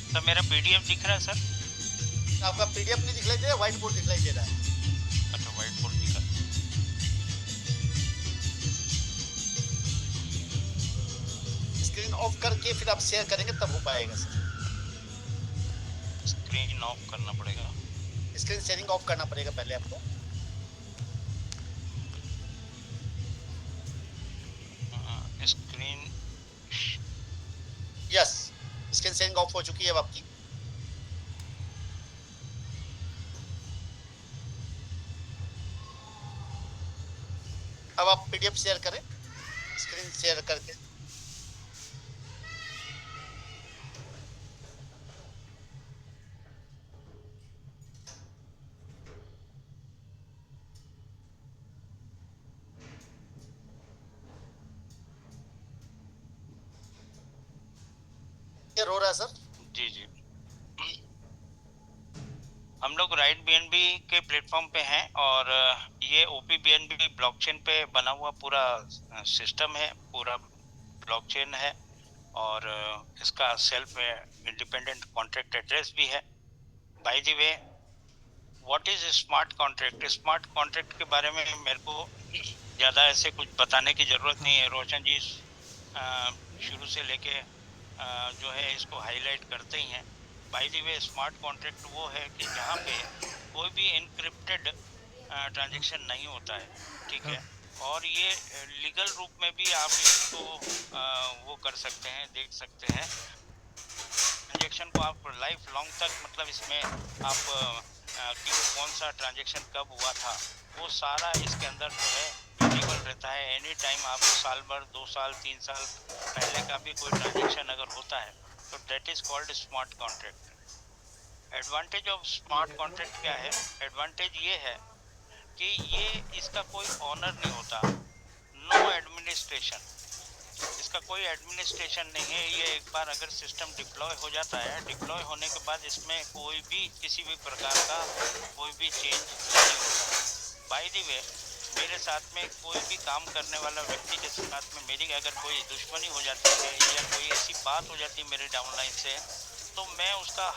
तो मेरा पीडीएफ दिख रहा है सर? आपका पीडीएफ नहीं दिखलाई दे रहा, व्हाइट बोर्ड दिखलाई दे रहा है। अच्छा, व्हाइट बोर्ड दिखा। स्क्रीन ऑफ करके फिर आप शेयर करेंगे तब हो पाएगा सर। स्क्रीन ऑफ करना पड़ेगा। स्क्रीन शेयरिंग ऑफ करना पड़ेगा पहले आपको। Screen. Yes, screen sharing of हो चुकी है अब आपकी। अब आप पीडीएफ शेयर करें स्क्रीन शेयर करके। शेयर हो रहा है सर? जी जी। हम लोग राइट बीएनबी के प्लेटफॉर्म पे हैं और ये ओपी बीएनबी ब्लॉकचेन पे बना हुआ पूरा सिस्टम है, पूरा ब्लॉकचेन है और इसका सेल्फ इंडिपेंडेंट कॉन्ट्रैक्ट एड्रेस भी है। By the way, what is smart contract? Smart contract के बारे में मेरे को ज़्यादा ऐसे कुछ बताने की ज़रूरत नहीं है। रोशन जी शुरू से लेके जो है इसको हाईलाइट करते ही हैं। By the way, smart contract वो है कि जहाँ पे कोई भी इनक्रिप्टेड ट्रांजैक्शन नहीं होता है, ठीक है, और ये लीगल रूप में भी आप इसको वो कर सकते हैं, देख सकते हैं ट्रांजेक्शन को आप लाइफ लॉन्ग तक, मतलब इसमें आप कि कौन सा ट्रांजेक्शन कब हुआ था वो सारा इसके अंदर जो है विजिबल रहता है। एनी टाइम आप साल भर, 2 साल, 3 साल पहले का भी कोई ट्रांजेक्शन अगर होता है तो that is called smart contract. Advantage of smart contract क्या है? एडवांटेज ये है कि ये इसका कोई ऑनर नहीं होता, नो एडमिनिस्ट्रेशन, इसका कोई एडमिनिस्ट्रेशन नहीं है। ये एक बार अगर सिस्टम डिप्लॉय हो जाता है, डिप्लॉय होने के बाद इसमें कोई भी किसी भी प्रकार का कोई भी चेंज नहीं होता। बाय द वे, मेरे साथ में कोई भी काम करने वाला व्यक्ति के साथ में मेरी अगर कोई दुश्मनी हो जाती है या कोई ऐसी बात हो जाती है मेरे डाउनलाइन से, तो मैं उसका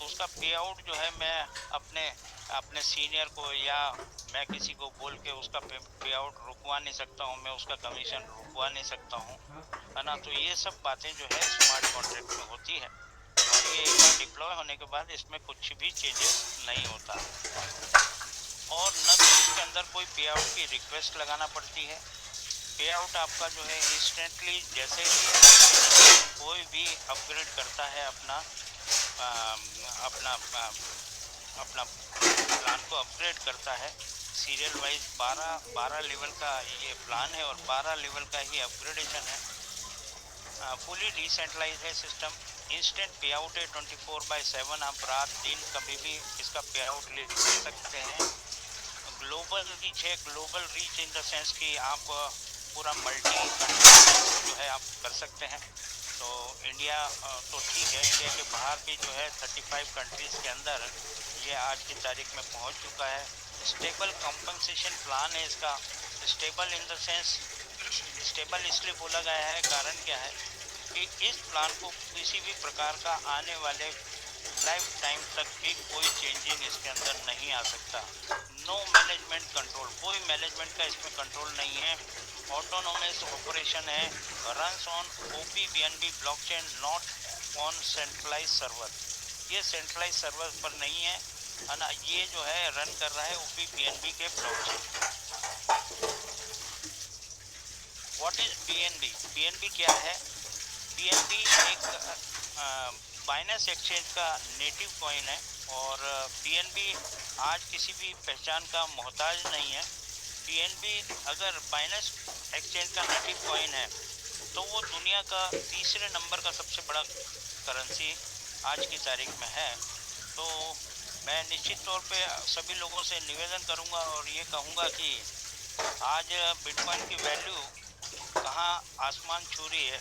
उसका पे आउट जो है मैं अपने अपने सीनियर को या मैं किसी को बोल के उसका पे आउट रुकवा नहीं सकता हूँ, मैं उसका कमीशन रुकवा नहीं सकता हूँ, है ना। तो ये सब बातें जो है स्मार्ट कॉन्ट्रैक्ट में होती है और ये एक बार डिप्लॉय होने के बाद इसमें कुछ भी चेंजेस नहीं होता और न तो इसके अंदर कोई पे आउट की रिक्वेस्ट लगाना पड़ती है। पे आउट आपका जो है इंस्टेंटली, जैसे ही कोई भी अपग्रेड करता है अपना अपना अपना प्लान को अपग्रेड करता है, सीरियल वाइज 12 लेवल का ये प्लान है और 12 लेवल का ही अपग्रेडेशन है। फुली डिसेंट्रलाइज है सिस्टम, इंस्टेंट पे आउट है 24/7, आप रात दिन कभी भी इसका पे आउट ले सकते हैं। ग्लोबल रीच है, global reach in the sense कि आप पूरा मल्टी जो है आप कर सकते हैं। तो इंडिया तो ठीक है, इंडिया के बाहर भी जो है 35 कंट्रीज़ के अंदर ये आज की तारीख में पहुंच चुका है। स्टेबल कॉम्पनसेशन प्लान है इसका। Stable in the sense, stable इसलिए बोला गया है, कारण क्या है कि इस प्लान को किसी भी प्रकार का आने वाले लाइफ टाइम तक भी कोई चेंजिंग इसके अंदर नहीं आ सकता। नो मैनेजमेंट कंट्रोल, कोई मैनेजमेंट का इसमें कंट्रोल नहीं है। ऑटोनोमस ऑपरेशन है, runs on OP BNB blockchain, not on centralize server. ये सेंट्रलाइज सर्वर पर नहीं है ना, ये जो है रन कर रहा है ओपी बीएनबी के blockchain. What is BNB? BNB क्या है? बीएनबी एक बाइनेंस एक्सचेंज का नेटिव कॉइन है और बीएनबी आज किसी भी पहचान का मोहताज नहीं है। बीएनबी अगर बाइनेंस एक्सचेंज का नेटिव कॉइन है तो वो दुनिया का तीसरे नंबर का सबसे बड़ा करेंसी आज की तारीख में है। तो मैं निश्चित तौर पे सभी लोगों से निवेदन करूंगा और ये कहूँगा कि आज बिटकॉइन की वैल्यू कहाँ आसमान छू रही है।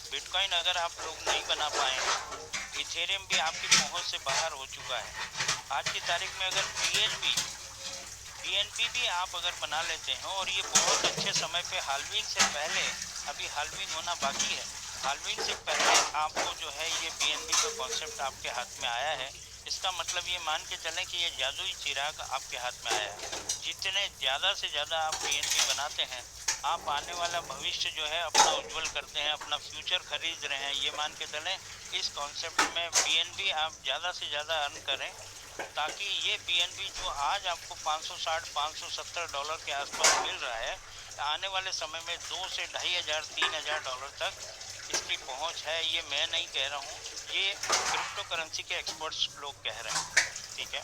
बिटकॉइन अगर आप लोग नहीं बना पाए, इथेरियम भी आपकी पहुंच से बाहर हो चुका है। आज की तारीख में अगर बीएनबी भी आप अगर बना लेते हैं और ये बहुत अच्छे समय पे हाल्विंग से पहले, अभी हाल्विंग होना बाकी है, हाल्विंग से पहले आपको जो है ये बीएनबी का कॉन्सेप्ट आपके हाथ में आया है, इसका मतलब ये मान के चलें कि ये जादुई चिराग आपके हाथ में आया है। जितने ज़्यादा से ज़्यादा आप बीएनबी बनाते हैं, आप आने वाला भविष्य जो है अपना उज्जवल करते हैं, अपना फ्यूचर खरीद रहे हैं। ये मान के चलें इस कॉन्सेप्ट में बीएनबी आप ज़्यादा से ज़्यादा अर्न करें, ताकि ये बीएनबी जो आज आपको $560-570 के आसपास मिल रहा है, आने वाले समय में 2 से $2500-3000 तक इसकी पहुंच है। ये मैं नहीं कह रहा हूँ, ये क्रिप्टो करेंसी के एक्सपर्ट्स लोग कह रहे हैं। ठीक है,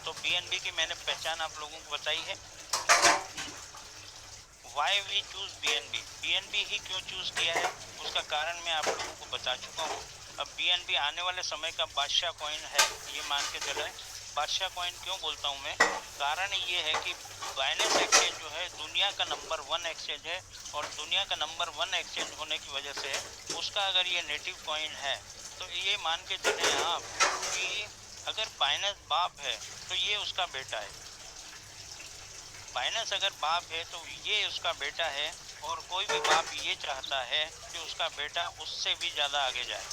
तो बीएनबी की मैंने पहचान आप लोगों को बताई है। Why we choose BNB, BNB ही क्यों चूज किया है उसका कारण मैं आप लोगों को बता चुका हूँ। अब बीएनबी आने वाले समय का बादशाह कॉइन है, ये मान के चले। बादशाह कॉइन क्यों बोलता हूँ मैं, कारण ये है कि बाइनेंस एक्सचेंज जो है दुनिया का नंबर 1 एक्सचेंज है, और दुनिया का नंबर 1 एक्सचेंज होने की वजह से उसका अगर ये नेटिव कॉइन है, तो ये मान के चले आप कि अगर बाइनेंस बाप है तो ये उसका बेटा है। बाइनेंस अगर बाप है तो ये उसका बेटा है, और कोई भी बाप ये चाहता है कि उसका बेटा उससे भी ज़्यादा आगे जाए।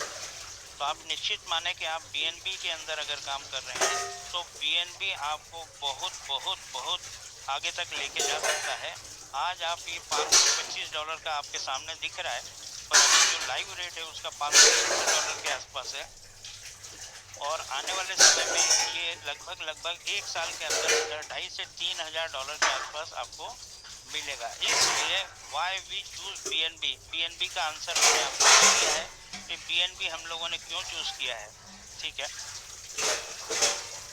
तो आप निश्चित माने कि आप बीएनबी के अंदर अगर काम कर रहे हैं तो बीएनबी आपको बहुत बहुत बहुत आगे तक लेके जा सकता है। आज आप ये $525 का आपके सामने दिख रहा है, पर जो लाइव रेट है उसका $560 के आसपास है, और आने वाले समय में ये लगभग 1 साल के अंदर $2,500 से $3,000 के आसपास आपको मिलेगा। इसलिए why we choose BNB, BNB का आंसर मैंने आपको दिया है कि बीएनबी हम लोगों ने क्यों चूज किया है। ठीक है,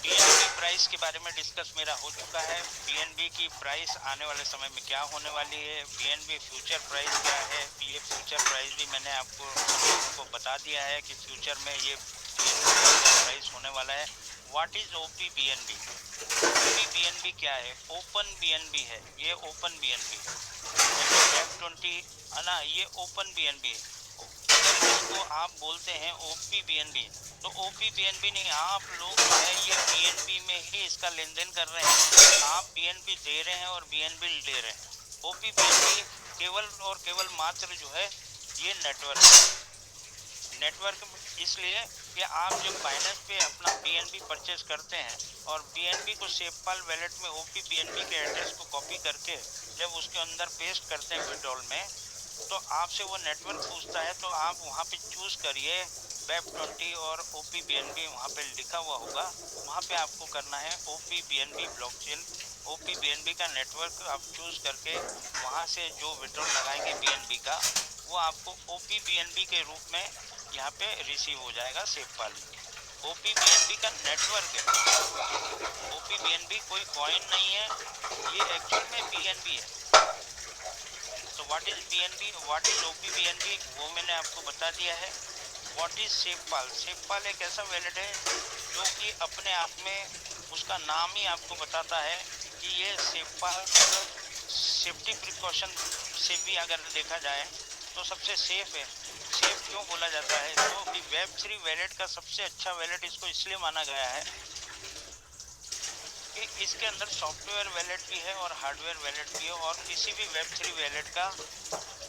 बीएनबी प्राइस के बारे में डिस्कस मेरा हो चुका है। बीएनबी की प्राइस आने वाले समय में क्या होने वाली है, बीएनबी फ्यूचर प्राइस क्या है, ये फ्यूचर प्राइस भी मैंने आपको बता दिया है कि फ्यूचर में ये प्राइस होने वाला है। What is OP BNB, OP BNB क्या है, ओपन बीएनबी है, ये ओपन बीएनबी है। F20 है ना, ये ओपन बीएनबी है। अगर इसको आप बोलते हैं ओपी बीएनबी, तो ओपी बीएनबी नहीं, आप लोग जो है ये बीएनबी में ही इसका लेन देन कर रहे हैं। आप बीएनबी दे रहे हैं और बीएनबी ले रहे हैं। ओपी बीएनबी केवल और केवल मात्र जो है ये नेटवर्क है। नेटवर्क इसलिए कि आप जब बाइनेंस पे अपना बीएनबी परचेज करते हैं और बीएनबी को सेफपाल वैलेट में ओपी बीएनबी के एड्रेस को कॉपी करके जब उसके अंदर पेस्ट करते हैं विड्रॉल में, तो आपसे वो नेटवर्क पूछता है, तो आप वहाँ पे चूज करिए Web20 और ओपी बीएनबी वहाँ पे लिखा हुआ होगा, वहाँ पे आपको करना है OP BNB blockchain. OP BNB का नेटवर्क आप चूज करके वहाँ से जो विड्रॉल लगाएंगे बीएनबी का, वो आपको ओपी बीएनबी के रूप में यहाँ पे रिसीव हो जाएगा सेफपाल। ओपी बीएनबी का नेटवर्क है, ओपी बीएनबी कोई कॉइन नहीं है, ये एक्चुअल में बीएनबी है। तो what is BNB, what is OP BNB, वो मैंने आपको बता दिया है। व्हाट इज सेफपाल, सेफपाल एक ऐसा वैलेट है जो कि अपने आप में उसका नाम ही आपको बताता है कि ये सेफपाल सेफ्टी प्रिकॉशन से भी अगर देखा जाए तो सबसे सेफ है। सेफ क्यों बोला जाता है, क्योंकि Web3 वैलेट का सबसे अच्छा वैलेट इसको इसलिए माना गया है कि इसके अंदर सॉफ्टवेयर वैलेट भी है और हार्डवेयर वैलेट भी है, और किसी भी Web3 वैलेट का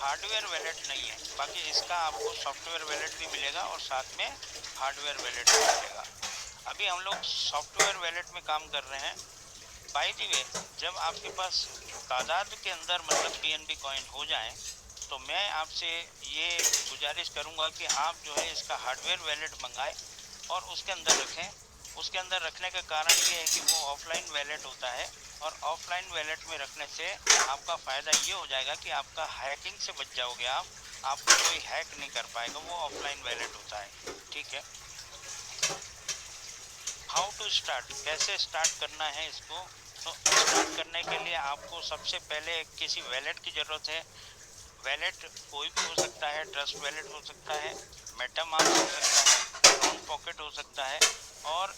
हार्डवेयर वैलेट नहीं है। बाकी इसका आपको सॉफ्टवेयर वैलेट भी मिलेगा और साथ में हार्डवेयर वैलेट भी मिलेगा। अभी हम लोग सॉफ्टवेयर वैलेट में काम कर रहे हैं। बाय द वे, जब आपके पास तादाद के अंदर मतलब बीएनबी कॉइन हो जाए, तो मैं आपसे ये गुजारिश करूंगा कि आप जो है इसका हार्डवेयर वैलेट मंगाएं और उसके अंदर रखें। उसके अंदर रखने का कारण ये है कि वो ऑफलाइन वैलेट होता है, और ऑफलाइन वैलेट में रखने से आपका फ़ायदा ये हो जाएगा कि आपका हैकिंग से बच जाओगे आप, आपको कोई हैक नहीं कर पाएगा, वो ऑफलाइन वैलेट होता है। ठीक है, हाउ टू स्टार्ट, कैसे स्टार्ट करना है इसको। तो स्टार्ट करने के लिए आपको सबसे पहले किसी वैलेट की ज़रूरत है। वैलेट कोई भी हो सकता है, ट्रस्ट वैलेट हो सकता है, मेटामास्क हो सकता है, ड्रोन पॉकेट हो सकता है, और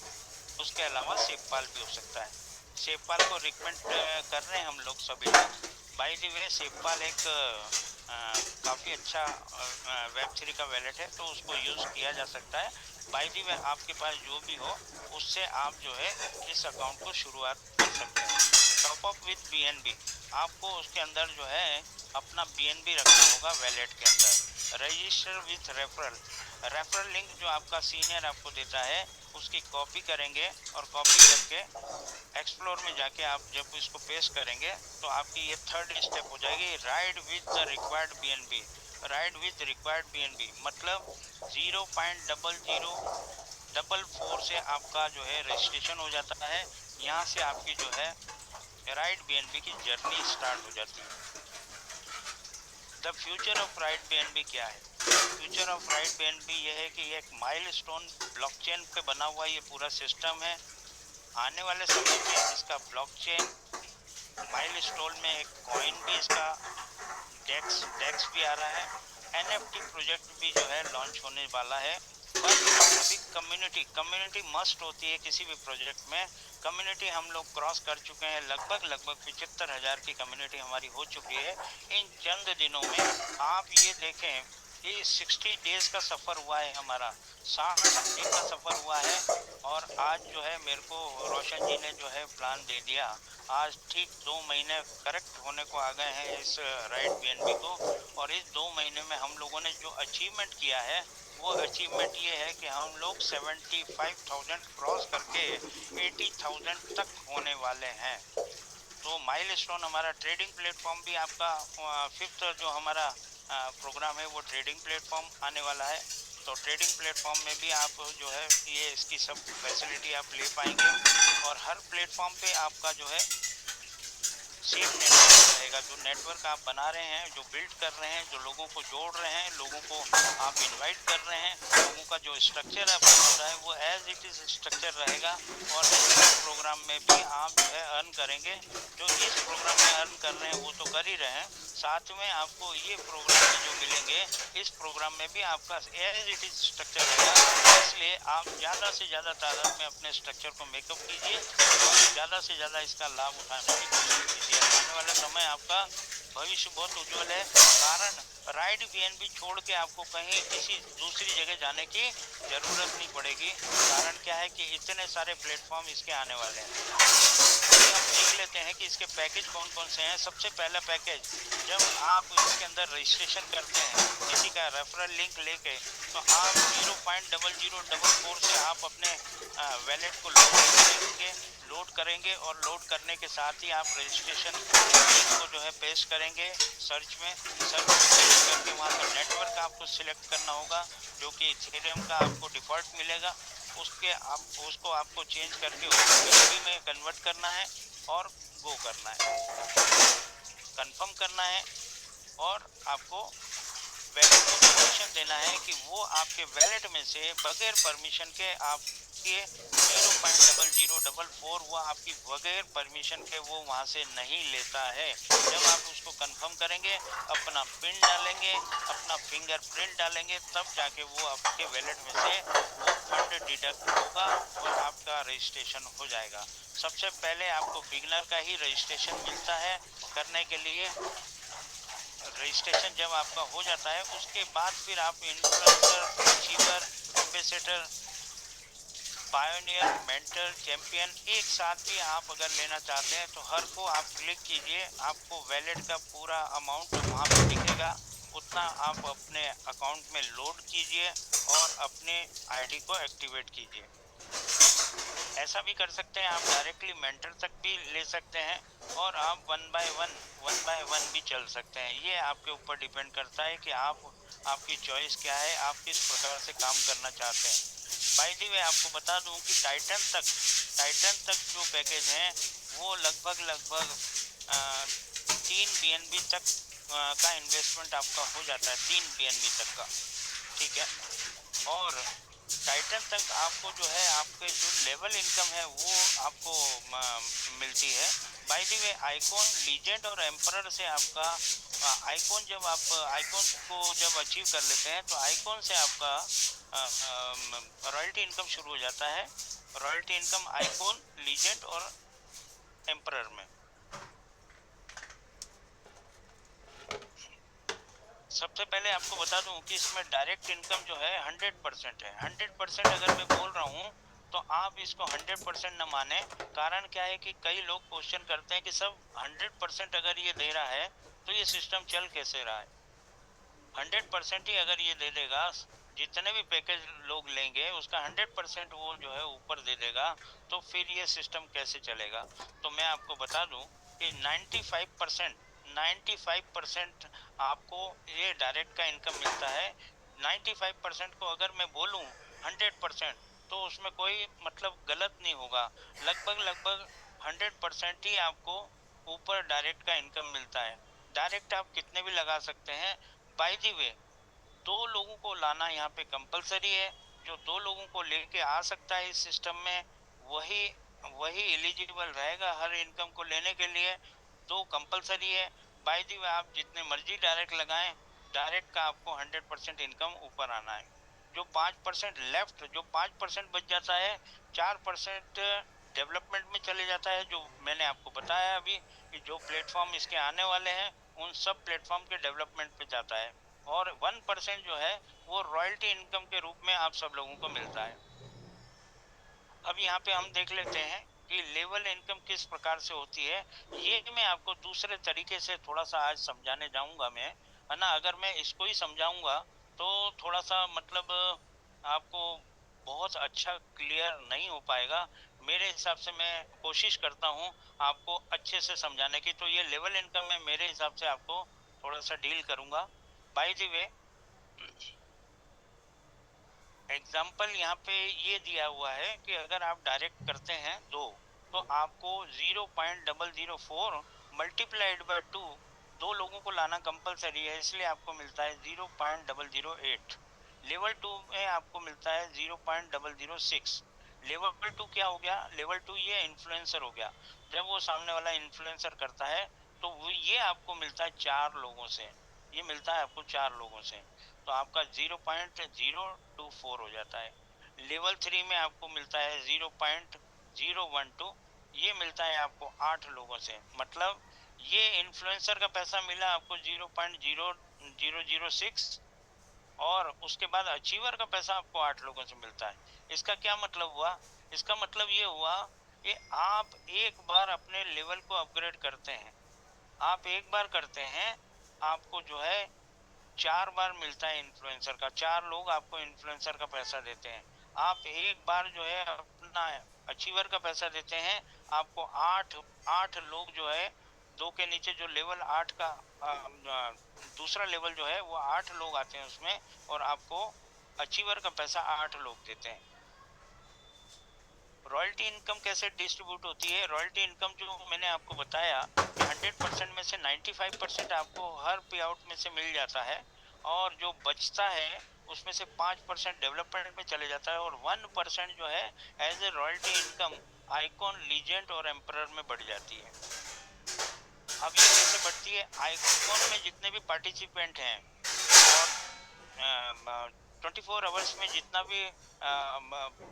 उसके अलावा सेफपाल भी हो सकता है। सेफपाल को रिकमेंड कर रहे हैं हम लोग सभी लोग। बाय द वे, सेफपाल एक काफ़ी अच्छा Web3 का वैलेट है, तो उसको यूज़ किया जा सकता है। बाय द वे, आपके पास जो भी हो उससे आप जो है इस अकाउंट को शुरुआत कर सकते हैं। टॉप अप विद बीएनबी, आपको उसके अंदर जो है अपना बीएनबी रखना होगा वैलेट के अंदर। Register with referral, referral link जो आपका सीनियर आपको देता है उसकी कॉपी करेंगे और कॉपी करके एक्सप्लोर में जाके आप जब इसको पेस्ट करेंगे तो आपकी ये थर्ड स्टेप हो जाएगी, ride with the required BNB. Ride with required BNB मतलब 0.0044 से आपका जो है रजिस्ट्रेशन हो जाता है। यहाँ से आपकी जो है राइड बीएनबी की जर्नी स्टार्ट हो जाती है। The future of ride BNB क्या है? फ्यूचर ऑफ राइड बीएनबी ये है कि ये एक माइलस्टोन ब्लॉकचेन पे बना हुआ ये पूरा सिस्टम है। आने वाले समय में इसका ब्लॉकचेन माइलस्टोन में एक कॉइन भी, इसका डेक्स भी आ रहा है। एनएफटी प्रोजेक्ट भी जो है लॉन्च होने वाला है। पर अभी कम्युनिटी मस्ट होती है किसी भी प्रोजेक्ट में। कम्युनिटी हम लोग क्रॉस कर चुके हैं, लगभग 75,000 की कम्युनिटी हमारी हो चुकी है इन चंद दिनों में। आप ये देखें कि 60 डेज का सफ़र हुआ है हमारा, 60 दिन का सफ़र हुआ है। और आज जो है मेरे को रोशन जी ने जो है प्लान दे दिया, आज ठीक 2 महीने करेक्ट होने को आ गए हैं इस राइड बीएनबी को। और इस 2 महीने में हम लोगों ने जो अचीवमेंट किया है वो अचीवमेंट ये है कि हम लोग 75,000 क्रॉस करके 80,000 तक होने वाले हैं। तो माइलस्टोन हमारा ट्रेडिंग प्लेटफॉर्म भी आपका 5th जो हमारा प्रोग्राम है वो ट्रेडिंग प्लेटफॉर्म आने वाला है। तो ट्रेडिंग प्लेटफॉर्म में भी आप जो है ये इसकी सब फैसिलिटी आप ले पाएंगे। और हर प्लेटफॉर्म पे आपका जो है सेम नेटवर्क रहेगा। जो नेटवर्क आप बना रहे हैं, जो बिल्ड कर रहे हैं, जो लोगों को जोड़ रहे हैं, लोगों को आप इनवाइट कर रहे हैं, लोगों का जो स्ट्रक्चर आप बना रहा है वो एज इट इज़ स्ट्रक्चर रहेगा। और इस प्रोग्राम में भी आप जो है अर्न करेंगे। जो इस प्रोग्राम में अर्न कर रहे हैं वो तो कर ही रहे हैं, साथ में आपको ये प्रोग्राम में जो मिलेंगे इस प्रोग्राम में भी आपका एज इट इज़ स्ट्रक्चर रहेगा। इसलिए आप ज़्यादा से ज़्यादा तादाद में अपने स्ट्रक्चर को मेकअप कीजिए और ज़्यादा से ज़्यादा इसका लाभ उठाने की कोशिश कीजिए। आने वाला समय आपका भविष्य बहुत उज्जवल है। कारण राइड बीएनबी छोड़ के आपको कहीं किसी दूसरी जगह जाने की ज़रूरत नहीं पड़ेगी। कारण क्या है कि इतने सारे प्लेटफॉर्म इसके आने वाले हैं। हम देख लेते हैं कि इसके पैकेज कौन कौन से हैं। सबसे पहला पैकेज, जब आप इसके अंदर रजिस्ट्रेशन करते हैं किसी का रेफरल लिंक लेके, तो आप 0.0044 से आप अपने वैलेट को लोड करेंगे और लोड करने के साथ ही आप रजिस्ट्रेशन लिंक को जो है पेस्ट करेंगे सर्च में पेस्ट करके वहाँ का नेटवर्क आपको सिलेक्ट करना होगा जो कि इथेरियम का आपको डिफ़ॉल्ट मिलेगा। उसको आपको चेंज करके उसको में कन्वर्ट करना है और गो करना है, कंफर्म करना है। और आपको वैलेट को परमिशन देना है कि वो आपके वैलेट में से बगैर परमिशन के आपके 0.0044 वो आपकी बगैर परमिशन के वो वहाँ से नहीं लेता है। जब आप उसको कंफर्म करेंगे, अपना पिन डालेंगे, अपना फिंगरप्रिंट डालेंगे, तब जाके वो आपके वैलेट में से वो फंड डिडक्ट होगा और आपका रजिस्ट्रेशन हो जाएगा। सबसे पहले आपको बिगिनर का ही रजिस्ट्रेशन मिलता है करने के लिए। रजिस्ट्रेशन जब आपका हो जाता है उसके बाद फिर आप influencer, achiever, ambassador, pioneer, mentor, champion एक साथ भी आप अगर लेना चाहते हैं तो हर को आप क्लिक कीजिए, आपको वैलेट का पूरा अमाउंट वहाँ पर दिखेगा, उतना आप अपने अकाउंट में लोड कीजिए और अपने आईडी को एक्टिवेट कीजिए। ऐसा भी कर सकते हैं आप, डायरेक्टली मेंटर तक भी ले सकते हैं और आप वन बाय वन भी चल सकते हैं। ये आपके ऊपर डिपेंड करता है कि आपकी चॉइस क्या है, आप किस प्रकार से काम करना चाहते हैं। बाय द वे आपको बता दूं कि टाइटन तक जो पैकेज हैं वो लगभग 3 BNB तक का इन्वेस्टमेंट आपका हो जाता है, 3 BNB तक का, ठीक है। और टाइटन तक आपको जो है आपके जो लेवल इनकम है वो आपको मिलती है। By the way icon, legend और एम्परर से आपका आइकॉन जब आप आइकॉन को जब अचीव कर लेते हैं तो आइकॉन से आपका रॉयल्टी इनकम शुरू हो जाता है। रॉयल्टी इनकम आइकॉन, लीजेंड और एम्परर में। सबसे पहले आपको बता दूं कि इसमें डायरेक्ट इनकम जो है 100% है। 100% अगर मैं बोल रहा हूं तो आप इसको 100% न माने। कारण क्या है कि कई लोग क्वेश्चन करते हैं कि सब 100% अगर ये दे रहा है तो ये सिस्टम चल कैसे रहा है। 100% ही अगर ये दे देगा, जितने भी पैकेज लोग लेंगे उसका 100% वो जो है ऊपर दे देगा, तो फिर ये सिस्टम कैसे चलेगा। तो मैं आपको बता दूं कि 95% आपको ये डायरेक्ट का इनकम मिलता है। 95% को अगर मैं बोलूं 100%, तो उसमें कोई मतलब गलत नहीं होगा। लगभग 100% ही आपको ऊपर डायरेक्ट का इनकम मिलता है। डायरेक्ट आप कितने भी लगा सकते हैं। बाय द वे, 2 लोगों को लाना यहाँ पे कंपलसरी है। जो 2 लोगों को लेके आ सकता है इस सिस्टम में, वही वही एलिजिबल रहेगा हर इनकम को लेने के लिए। 2 कंपलसरी है। बाय द वे, आप जितने मर्जी डायरेक्ट लगाएं, डायरेक्ट का आपको 100% इनकम ऊपर आना है। जो 5% लेफ्ट, जो 5% बच जाता है, 4% डेवलपमेंट में चले जाता है। जो मैंने आपको बताया अभी कि जो प्लेटफॉर्म इसके आने वाले हैं, उन सब प्लेटफॉर्म के डेवलपमेंट पे जाता है। और 1% जो है वो रॉयल्टी इनकम के रूप में आप सब लोगों को मिलता है। अब यहाँ पे हम देख लेते हैं कि लेवल इनकम किस प्रकार से होती है। ये मैं आपको दूसरे तरीके से थोड़ा सा आज समझाने जाऊंगा मैं, है ना। अगर मैं इसको ही समझाऊंगा तो थोड़ा सा मतलब आपको बहुत अच्छा क्लियर नहीं हो पाएगा। मेरे हिसाब से मैं कोशिश करता हूँ आपको अच्छे से समझाने की। तो ये लेवल इनकम में मेरे हिसाब से आपको थोड़ा सा डील करूंगा। बाय द वे, एग्जाम्पल यहाँ पे ये दिया हुआ है कि अगर आप डायरेक्ट करते हैं तो आपको 0.004 मल्टीप्लाइड बाय 2, 2 लोगों को लाना कंपलसरी है, इसलिए आपको मिलता है 0.008। लेवल 2 में आपको मिलता है 0.006। लेवल 2 क्या हो गया? लेवल 2 ये इन्फ्लुएंसर हो गया। जब वो सामने वाला इन्फ्लुएंसर करता है तो वो ये आपको मिलता है 4 लोगों से। ये मिलता है आपको 4 लोगों से, तो आपका 0.024 हो जाता है। लेवल 3 में आपको मिलता है 0.012। ये मिलता है आपको 8 लोगों से। मतलब ये इन्फ्लुएंसर का पैसा मिला आपको 0.0006, और उसके बाद अचीवर का पैसा आपको 8 लोगों से मिलता है। इसका क्या मतलब हुआ? इसका मतलब ये हुआ कि आप एक बार अपने लेवल को अपग्रेड करते हैं, आप एक बार करते हैं, आपको जो है 4 बार मिलता है इन्फ्लुएंसर का। 4 लोग आपको इन्फ्लुएंसर का पैसा देते हैं। आप एक बार जो है अपना अचीवर का पैसा देते हैं, आपको आठ आठ लोग जो है, 2 के नीचे जो लेवल 8 का दूसरा लेवल जो है वो 8 लोग आते हैं उसमें, और आपको अचीवर का पैसा 8 लोग देते हैं। रॉयल्टी इनकम कैसे डिस्ट्रीब्यूट होती है? रॉयल्टी इनकम जो मैंने आपको बताया कि 100% में से 95% आपको हर पे आउट में से मिल जाता है, और जो बचता है उसमें से 5% डेवलपमेंट में चले जाता है, और 1% जो है as a royalty income icon, legend और एम्परर में बढ़ जाती है। अब ये कैसे बढ़ती है? आइकॉन में जितने भी पार्टिसिपेंट हैं, और 24 आवर्स में जितना भी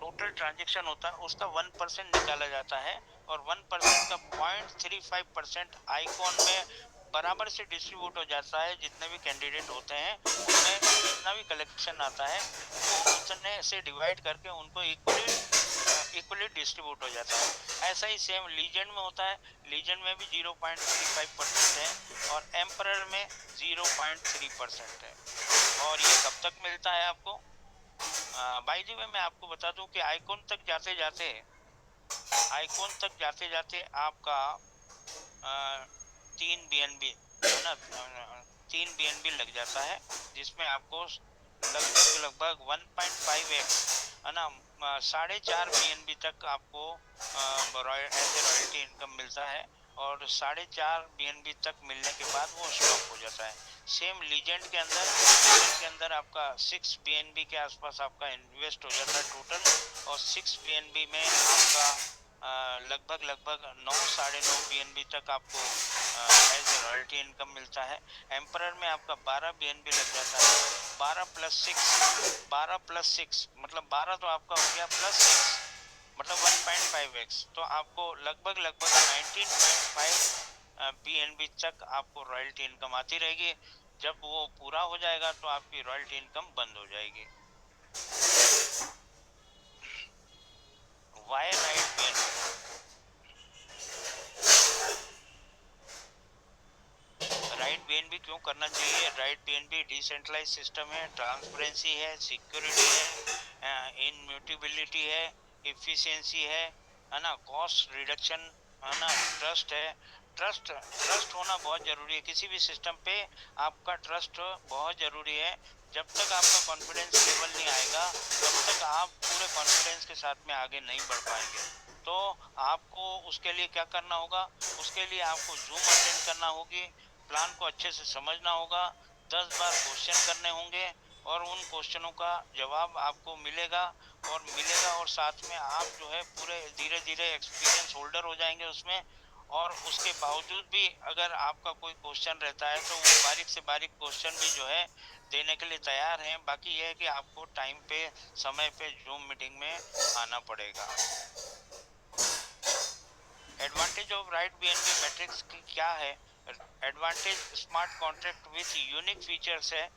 टोटल ट्रांजेक्शन होता है उसका 1% निकाला जाता है, और 1% का 0.35% आइकॉन में बराबर से डिस्ट्रीब्यूट हो जाता है। जितने भी कैंडिडेट होते हैं उनमें जितना भी कलेक्शन आता है वो उतने से डिवाइड करके उनको इक्वली डिस्ट्रीब्यूट हो जाता है। ऐसा ही सेम लीजेंड में होता है। लीजेंड में भी 0.35% है, और एम्परर में 0.3% है। और ये कब तक मिलता है आपको? बाय द वे, मैं आपको बता दूं कि आइकॉन तक जाते जाते आपका 3 BNB है ना, 3 BNB लग जाता है, जिसमें आपको लगभग 1.5x है ना, 4.5 BNB तक आपको ऐसे रॉयल्टी इनकम मिलता है। और 4.5 BNB तक मिलने के बाद वो स्टॉप हो जाता है। सेम लीजेंड के अंदर आपका 6 BNB के आसपास आपका इन्वेस्ट हो जाता है टोटल, और 6 BNB में आपका लगभग 9 साढ़े 9 BNB तक आपको एज ए रॉयल्टी इनकम मिलता है। एम्परर में आपका 12 BNB लग जाता है। 12 प्लस 6 मतलब 12 तो आपका हो गया, प्लस 6 मतलब 1.5x, तो आपको लगभग 19.5 BNB तक आपको रॉयल्टी इनकम आती रहेगी। जब वो पूरा हो जाएगा तो आपकी रॉयल्टी इनकम बंद हो जाएगी। वाई राइट राइट बीएनबी क्यों करना चाहिए? राइट बीएनबी डिसेंट्रलाइज सिस्टम है, ट्रांसपेरेंसी है, सिक्योरिटी है, इनम्यूटेबिलिटी है, इफिशियंसी है ना, कॉस्ट रिडक्शन है ना, ट्रस्ट है। ट्रस्ट होना बहुत जरूरी है किसी भी सिस्टम पे। आपका ट्रस्ट बहुत जरूरी है। जब तक आपका कॉन्फिडेंस लेवल नहीं आएगा तब तक आप पूरे कॉन्फिडेंस के साथ में आगे नहीं बढ़ पाएंगे। तो आपको उसके लिए क्या करना होगा? उसके लिए आपको जूम अटेंड करना होगी, प्लान को अच्छे से समझना होगा, 10 बार क्वेश्चन करने होंगे और उन क्वेश्चनों का जवाब आपको मिलेगा और साथ में आप जो है पूरे धीरे धीरे एक्सपीरियंस होल्डर हो जाएंगे उसमें। और उसके बावजूद भी अगर आपका कोई क्वेश्चन रहता है तो वो बारीक से बारीक क्वेश्चन भी जो है देने के लिए तैयार हैं। बाकी ये है कि आपको टाइम पे समय पे जूम मीटिंग में आना पड़ेगा। Advantage of right BNB matrix की क्या है? Advantage smart contract with unique features है,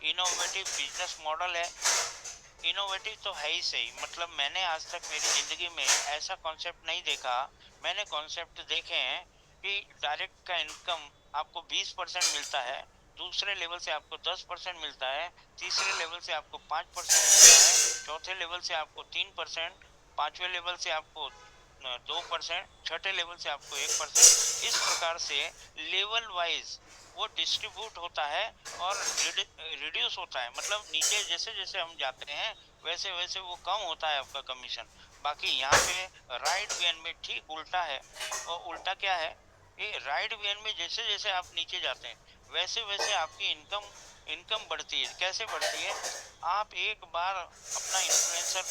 इनोवेटिव बिजनेस मॉडल है। इनोवेटिव तो है ही सही, मतलब मैंने आज तक मेरी जिंदगी में ऐसा कॉन्सेप्ट नहीं देखा। मैंने कॉन्सेप्ट देखे हैं कि डायरेक्ट का इनकम आपको 20% मिलता है, दूसरे लेवल से आपको 10% मिलता है, तीसरे लेवल से आपको 5% मिलता है, चौथे लेवल से आपको 3%, पांचवें लेवल से आपको 2%, छठे लेवल से आपको 1%। इस प्रकार से लेवल वाइज वो डिस्ट्रीब्यूट होता है और रिड्यूस होता है, मतलब नीचे जैसे जैसे हम जाते हैं वैसे वैसे वो कम होता है आपका कमीशन। बाकी यहाँ पे राइट बीएन में ठीक उल्टा है। और उल्टा क्या है? ये राइट बीएन में जैसे जैसे आप नीचे जाते हैं वैसे वैसे आपकी इनकम बढ़ती है। कैसे बढ़ती है? आप एक बार अपना इन्फ्लुएंसर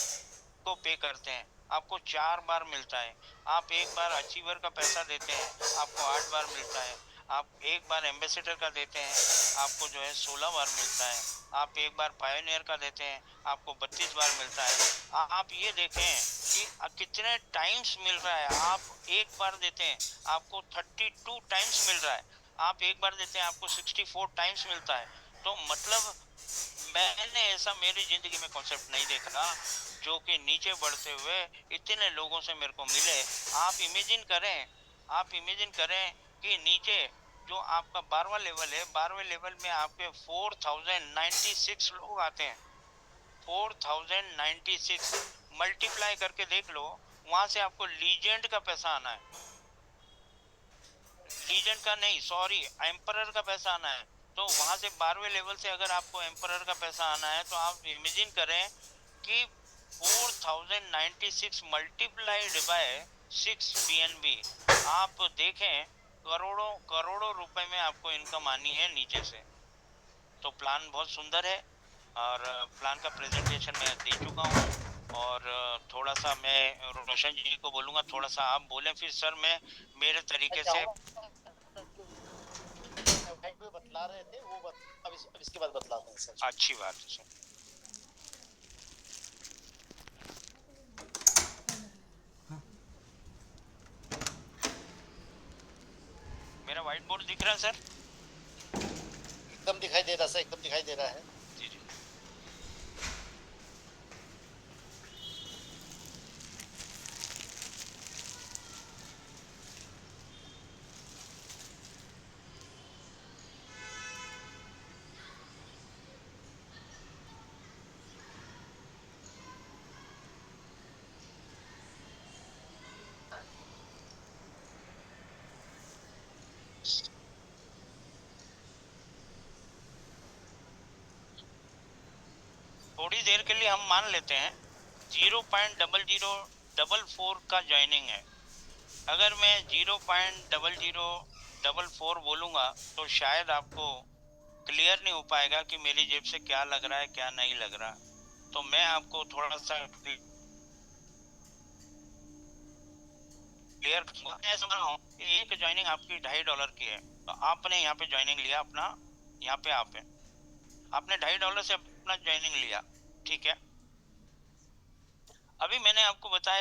को पे करते हैं, आपको 4 बार मिलता है। आप एक बार अचीवर का पैसा देते हैं, आपको 8 बार मिलता है। आप एक बार एम्बेसडर का देते हैं, आपको जो है 16 बार मिलता है। आप एक बार पायोनियर का देते हैं, आपको 32 बार मिलता है। आप ये देखें कि कितने टाइम्स मिल रहा है। आप एक बार देते हैं आपको 32 टाइम्स मिल रहा है, आप एक बार देते हैं आपको 64 टाइम्स मिलता है। तो मतलब मैंने ऐसा मेरी जिंदगी में कॉन्सेप्ट नहीं देखा जो कि नीचे बढ़ते हुए इतने लोगों से मेरे को मिले। आप इमेजिन करें कि नीचे जो आपका 12वां लेवल है, 12वें लेवल में आपके 4096 लोग आते हैं। 4096 मल्टीप्लाई करके देख लो, वहां से आपको लीजेंड का पैसा आना है। लीजेंड का नहीं, सॉरी, एम्परर का पैसा आना है। तो वहां से 12वें लेवल से अगर आपको एम्परर का पैसा आना है तो आप इमेजिन करें कि 4096 मल्टीप्लाइड बाय 6 बीएनबी। आप देखें करोड़ों करोड़ों रुपए में आपको इनकम आनी है नीचे से। तो प्लान बहुत सुंदर है और प्लान का प्रेजेंटेशन मैं दे चुका हूँ। और थोड़ा सा मैं रोशन जी को बोलूंगा, थोड़ा सा आप बोलें फिर सर। मैं मेरे तरीके से बतला रहे थे वो अब इसके बाद बतलाते हैं सर। अच्छी बात है सर। मेरा व्हाइट बोर्ड दिख रहा है सर? एकदम दिखाई दे रहा है सर, एकदम दिखाई दे रहा है। जी जी। थोड़ी देर के लिए हम मान लेते हैं 0.0044 का ज्वाइनिंग है। अगर मैं 0.0044 बोलूंगा तो शायद आपको क्लियर नहीं हो पाएगा कि मेरी जेब से क्या लग रहा है क्या नहीं लग रहा। तो मैं आपको थोड़ा सा क्लियर समझ रहा हूँ। एक ज्वाइनिंग आपकी $2.5 की है, तो आपने यहाँ पे ज्वाइनिंग लिया अपना, यहाँ पे आपने $2.5 से अपना ज्वाइनिंग लिया, ठीक है। अभी मैंने आपको बताया